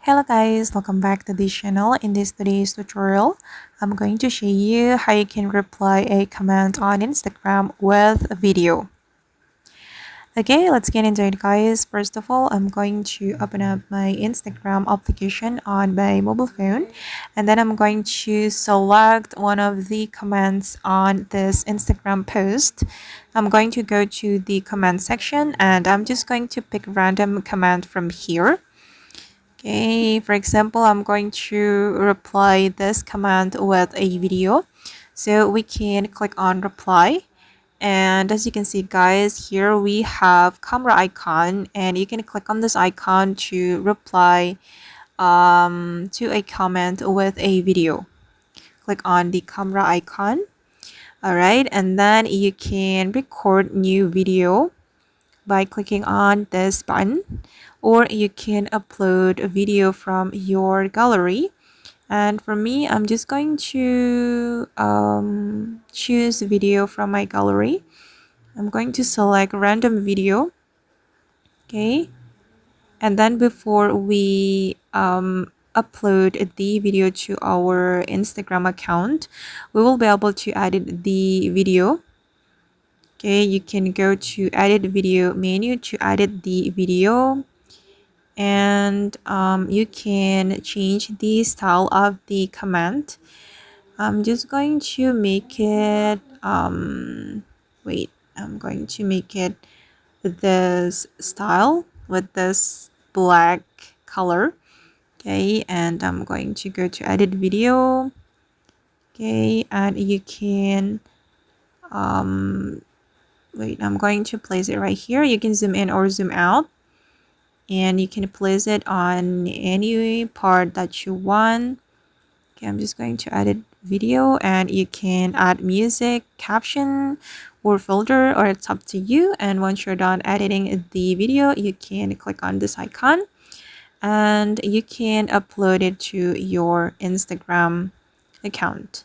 Hello guys, welcome back to this channel. In today's tutorial, I'm going to show you how you can reply a comment on Instagram with a video. Okay, let's get into it guys. First of all, I'm going to open up my Instagram application on my mobile phone, and then I'm going to select one of the comments on this Instagram post. I'm going to go to the comment section and I'm just going to pick random comment from here. Okay, for example, I'm going to reply this command with a video. So we can click on reply. And as you can see, guys, here we have camera icon, and you can click on this icon to reply to a comment with a video. Click on the camera icon. All right, and then you can record new video by clicking on this button, or you can upload a video from your gallery. And for me, I'm just going to choose video from my gallery. I'm going to select random video. Okay, and then before we upload the video to our Instagram account, we will be able to edit the video. Okay, you can go to edit video menu to edit the video, and you can change the style of the comment. I'm just going to make it wait, I'm going to make it this style with this black color. Okay, and I'm going to go to edit video. Okay, and you can wait, I'm going to place it right here. You can zoom in or zoom out, and you can place it on any part that you want. Okay, I'm just going to edit video, and you can add music, caption, or filter, or it's up to you. And once you're done editing the video, you can click on this icon and you can upload it to your Instagram account.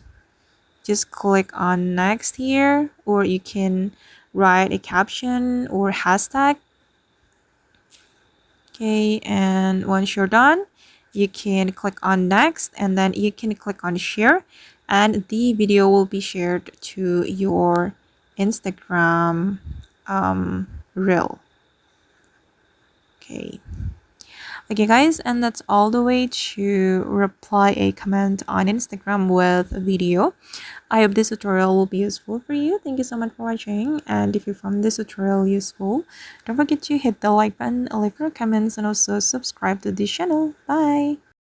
Just click on next here, or you can write a caption or hashtag. Okay, and once you're done, you can click on next, and then you can click on share, and the video will be shared to your Instagram reel. Okay guys, and that's all the way to reply a comment on Instagram with a video. I hope this tutorial will be useful for you. Thank you so much for watching, and if you found this tutorial useful, don't forget to hit the like button, leave your comments, and also subscribe to this channel. Bye.